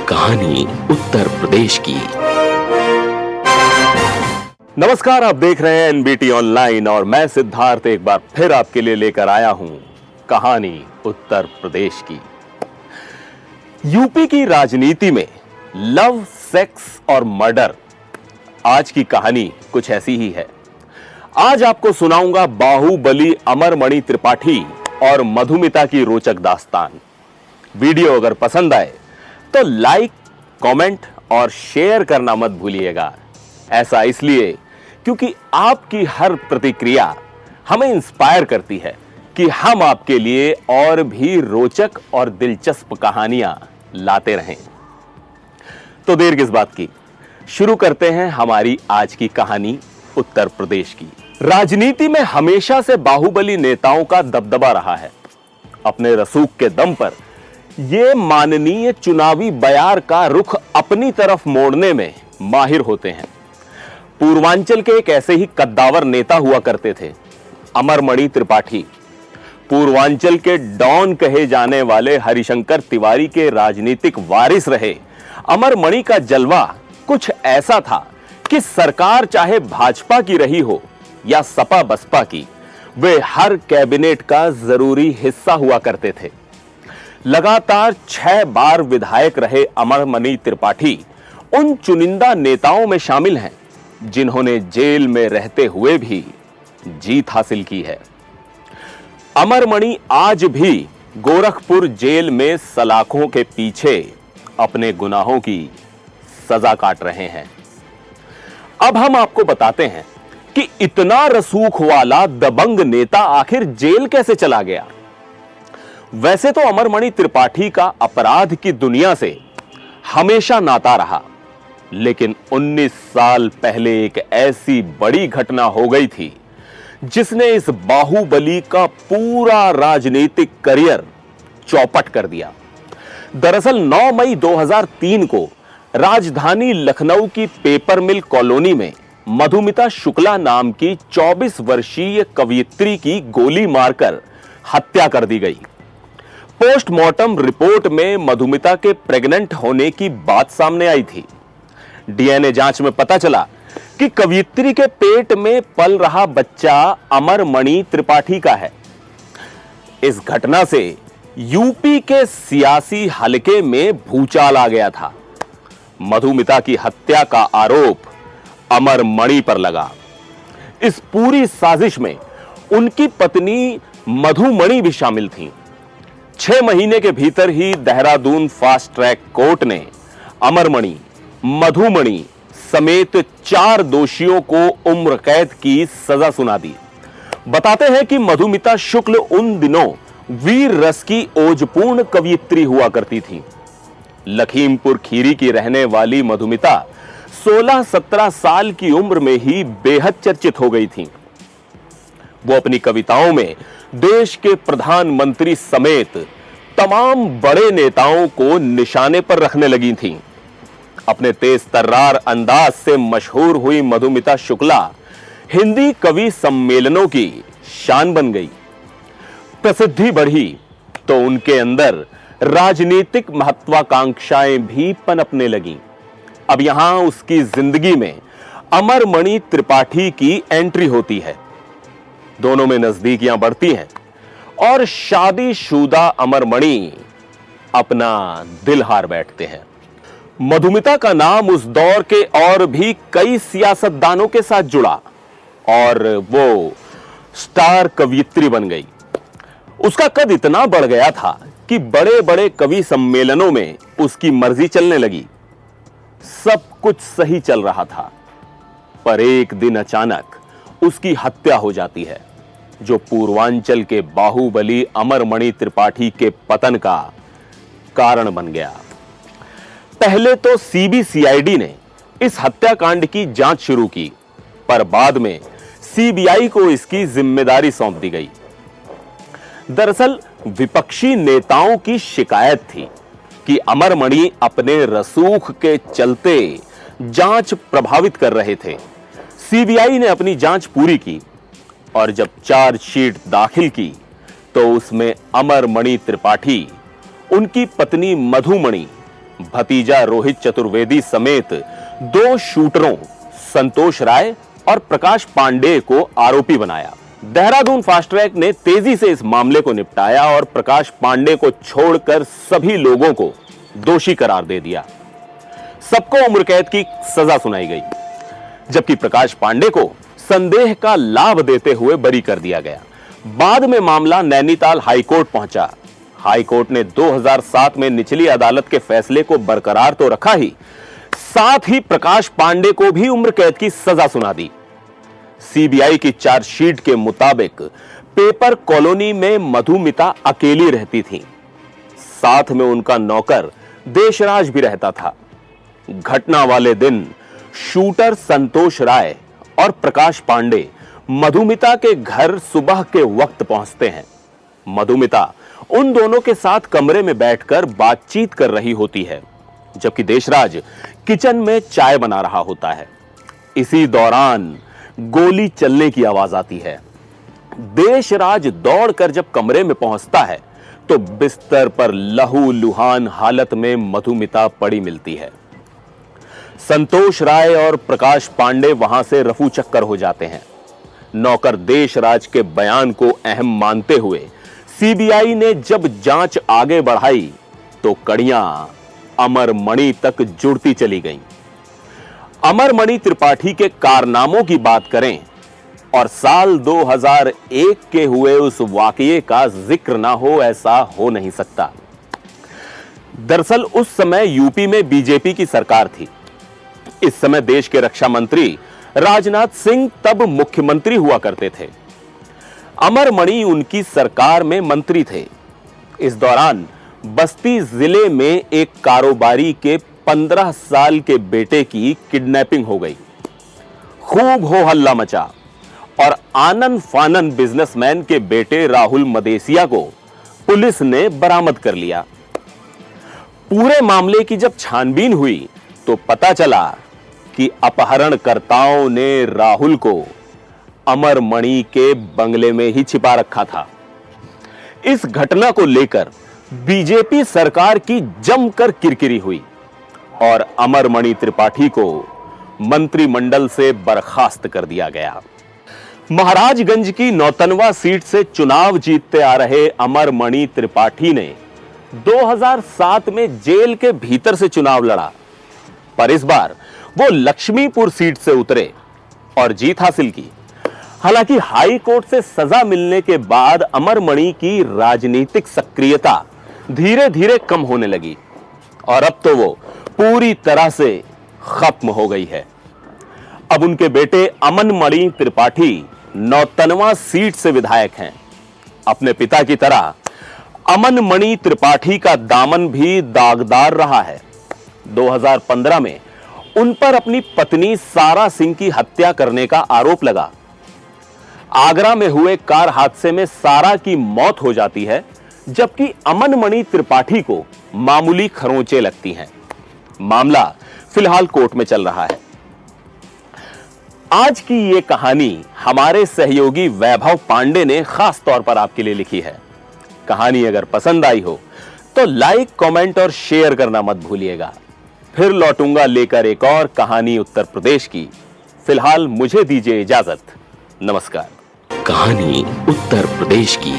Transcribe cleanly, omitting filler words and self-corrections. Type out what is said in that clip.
कहानी उत्तर प्रदेश की। नमस्कार, आप देख रहे हैं एनबीटी ऑनलाइन और मैं सिद्धार्थ एक बार फिर आपके लिए लेकर आया हूं कहानी उत्तर प्रदेश की। यूपी की राजनीति में लव, सेक्स और मर्डर, आज की कहानी कुछ ऐसी ही है। आज आपको सुनाऊंगा बाहुबली अमरमणि त्रिपाठी और मधुमिता की रोचक दास्तान। वीडियो अगर पसंद आए तो लाइक, कमेंट और शेयर करना मत भूलिएगा। ऐसा इसलिए क्योंकि आपकी हर प्रतिक्रिया हमें इंस्पायर करती है कि हम आपके लिए और भी रोचक और दिलचस्प कहानियां लाते रहें। तो देर किस बात की, शुरू करते हैं हमारी आज की कहानी उत्तर प्रदेश की। राजनीति में हमेशा से बाहुबली नेताओं का दबदबा रहा है। अपने रसूख के दम पर ये माननीय चुनावी बयार का रुख अपनी तरफ मोड़ने में माहिर होते हैं। पूर्वांचल के एक ऐसे ही कद्दावर नेता हुआ करते थे, अमरमणि त्रिपाठी। पूर्वांचल के डॉन कहे जाने वाले हरिशंकर तिवारी के राजनीतिक वारिस रहे अमरमणि का जलवा कुछ ऐसा था कि सरकार चाहे भाजपा की रही हो या सपा बसपा की, वे हर कैबिनेट का जरूरी हिस्सा हुआ करते थे। लगातार 6 बार विधायक रहे अमरमणि त्रिपाठी उन चुनिंदा नेताओं में शामिल हैं जिन्होंने जेल में रहते हुए भी जीत हासिल की है। अमरमणि आज भी गोरखपुर जेल में सलाखों के पीछे अपने गुनाहों की सजा काट रहे हैं। अब हम आपको बताते हैं कि इतना रसूख वाला दबंग नेता आखिर जेल कैसे चला गया। वैसे तो अमरमणि त्रिपाठी का अपराध की दुनिया से हमेशा नाता रहा, लेकिन 19 साल पहले एक ऐसी बड़ी घटना हो गई थी जिसने इस बाहुबली का पूरा राजनीतिक करियर चौपट कर दिया। दरअसल 9 मई 2003 को राजधानी लखनऊ की पेपर मिल कॉलोनी में मधुमिता शुक्ला नाम की 24 वर्षीय कवयित्री की गोली मारकर हत्या कर दी गई। पोस्टमार्टम रिपोर्ट में मधुमिता के प्रेग्नेंट होने की बात सामने आई थी। डीएनए जांच में पता चला कि कवयित्री के पेट में पल रहा बच्चा अमरमणि त्रिपाठी का है। इस घटना से यूपी के सियासी हलके में भूचाल आ गया था। मधुमिता की हत्या का आरोप अमरमणि पर लगा। इस पूरी साजिश में उनकी पत्नी मधुमणि भी शामिल थी। 6 महीने के भीतर ही देहरादून फास्ट ट्रैक कोर्ट ने अमरमणि, मधुमणि समेत 4 दोषियों को उम्र कैद की सजा सुना दी। बताते हैं कि मधुमिता शुक्ल उन दिनों वीर रस की ओजपूर्ण कवयित्री हुआ करती थी। लखीमपुर खीरी की रहने वाली मधुमिता 16-17 साल की उम्र में ही बेहद चर्चित हो गई थी। वो अपनी कविताओं में देश के प्रधानमंत्री समेत तमाम बड़े नेताओं को निशाने पर रखने लगी थीं। अपने तेज तर्रार अंदाज से मशहूर हुई मधुमिता शुक्ला हिंदी कवि सम्मेलनों की शान बन गई। प्रसिद्धि बढ़ी तो उनके अंदर राजनीतिक महत्वाकांक्षाएं भी पनपने लगीं। अब यहां उसकी जिंदगी में अमरमणि त्रिपाठी की एंट्री होती है। दोनों में नजदीकियां बढ़ती हैं और शादीशुदा अमरमणि अपना दिल हार बैठते हैं। मधुमिता का नाम उस दौर के और भी कई सियासतदानों के साथ जुड़ा और वो स्टार कवयित्री बन गई। उसका कद इतना बढ़ गया था कि बड़े बड़े कवि सम्मेलनों में उसकी मर्जी चलने लगी। सब कुछ सही चल रहा था, पर एक दिन अचानक उसकी हत्या हो जाती है, जो पूर्वांचल के बाहुबली अमरमणि त्रिपाठी के पतन का कारण बन गया। पहले तो सीबीसीआईडी ने इस हत्याकांड की जांच शुरू की, पर बाद में सीबीआई को इसकी जिम्मेदारी सौंप दी गई। दरअसल विपक्षी नेताओं की शिकायत थी कि अमरमणि अपने रसूख के चलते जांच प्रभावित कर रहे थे। सीबीआई ने अपनी जांच पूरी की और जब चार्जशीट दाखिल की तो उसमें अमरमणि त्रिपाठी, उनकी पत्नी मधुमणि भतीजा रोहित चतुर्वेदी समेत 2 शूटरों संतोष राय और प्रकाश पांडे को आरोपी बनाया। देहरादून फास्ट ट्रैक ने तेजी से इस मामले को निपटाया और प्रकाश पांडे को छोड़कर सभी लोगों को दोषी करार दे दिया। सबको उम्र कैद की सजा सुनाई गई, जबकि प्रकाश पांडे को संदेह का लाभ देते हुए बरी कर दिया गया। बाद में मामला नैनीताल हाईकोर्ट पहुंचा। हाईकोर्ट ने 2007 में निचली अदालत के फैसले को बरकरार तो रखा ही, साथ ही प्रकाश पांडे को भी उम्र कैद की सजा सुना दी। सीबीआई की चार्जशीट के मुताबिक पेपर कॉलोनी में मधुमिता अकेली रहती थी, साथ में उनका नौकर देशराज भी रहता था। घटना वाले दिन शूटर संतोष राय और प्रकाश पांडे मधुमिता के घर सुबह के वक्त पहुंचते हैं। मधुमिता उन दोनों के साथ कमरे में बैठकर बातचीत कर रही होती है, जबकि देशराज किचन में चाय बना रहा होता है। इसी दौरान गोली चलने की आवाज आती है। देशराज दौड़कर जब कमरे में पहुंचता है तो बिस्तर पर लहूलुहान हालत में मधुमिता पड़ी मिलती है। संतोष राय और प्रकाश पांडे वहां से रफू चक्कर हो जाते हैं। नौकर देशराज के बयान को अहम मानते हुए सीबीआई ने जब जांच आगे बढ़ाई तो कड़ियां अमरमणि तक जुड़ती चली गईं। अमरमणि त्रिपाठी के कारनामों की बात करें और साल 2001 के हुए उस वाकये का जिक्र ना हो, ऐसा हो नहीं सकता। दरअसल उस समय यूपी में बीजेपी की सरकार थी। इस समय देश के रक्षा मंत्री राजनाथ सिंह तब मुख्यमंत्री हुआ करते थे। अमरमणि उनकी सरकार में मंत्री थे। इस दौरान बस्ती जिले में एक कारोबारी के 15 साल के बेटे की किडनैपिंग हो गई। खूब हो हल्ला मचा और आनन फानन बिजनेसमैन के बेटे राहुल मदेसिया को पुलिस ने बरामद कर लिया। पूरे मामले की जब छानबीन हुई तो पता चला कि अपहरणकर्ताओं ने राहुल को अमरमणि के बंगले में ही छिपा रखा था। इस घटना को लेकर बीजेपी सरकार की जमकर किरकिरी हुई और अमरमणि त्रिपाठी को मंत्रिमंडल से बर्खास्त कर दिया गया। महाराजगंज की नौतनवा सीट से चुनाव जीतते आ रहे अमरमणि त्रिपाठी ने 2007 में जेल के भीतर से चुनाव लड़ा, पर इस बार वो लक्ष्मीपुर सीट से उतरे और जीत हासिल की। हालांकि हाई कोर्ट से सजा मिलने के बाद अमरमणि की राजनीतिक सक्रियता धीरे धीरे कम होने लगी और अब तो वो पूरी तरह से खत्म हो गई है। अब उनके बेटे अमनमणि त्रिपाठी नौतनवा सीट से विधायक हैं। अपने पिता की तरह अमनमणि त्रिपाठी का दामन भी दागदार रहा है। 2015 में उन पर अपनी पत्नी सारा सिंह की हत्या करने का आरोप लगा। आगरा में हुए कार हादसे में सारा की मौत हो जाती है, जबकि अमनमणि त्रिपाठी को मामूली खरोंचें लगती हैं। मामला फिलहाल कोर्ट में चल रहा है। आज की यह कहानी हमारे सहयोगी वैभव पांडे ने खास तौर पर आपके लिए लिखी है। कहानी अगर पसंद आई हो तो लाइक, कमेंट और शेयर करना मत भूलिएगा। फिर लौटूंगा लेकर एक और कहानी उत्तर प्रदेश की। फिलहाल मुझे दीजिए इजाजत। नमस्कार। कहानी उत्तर प्रदेश की।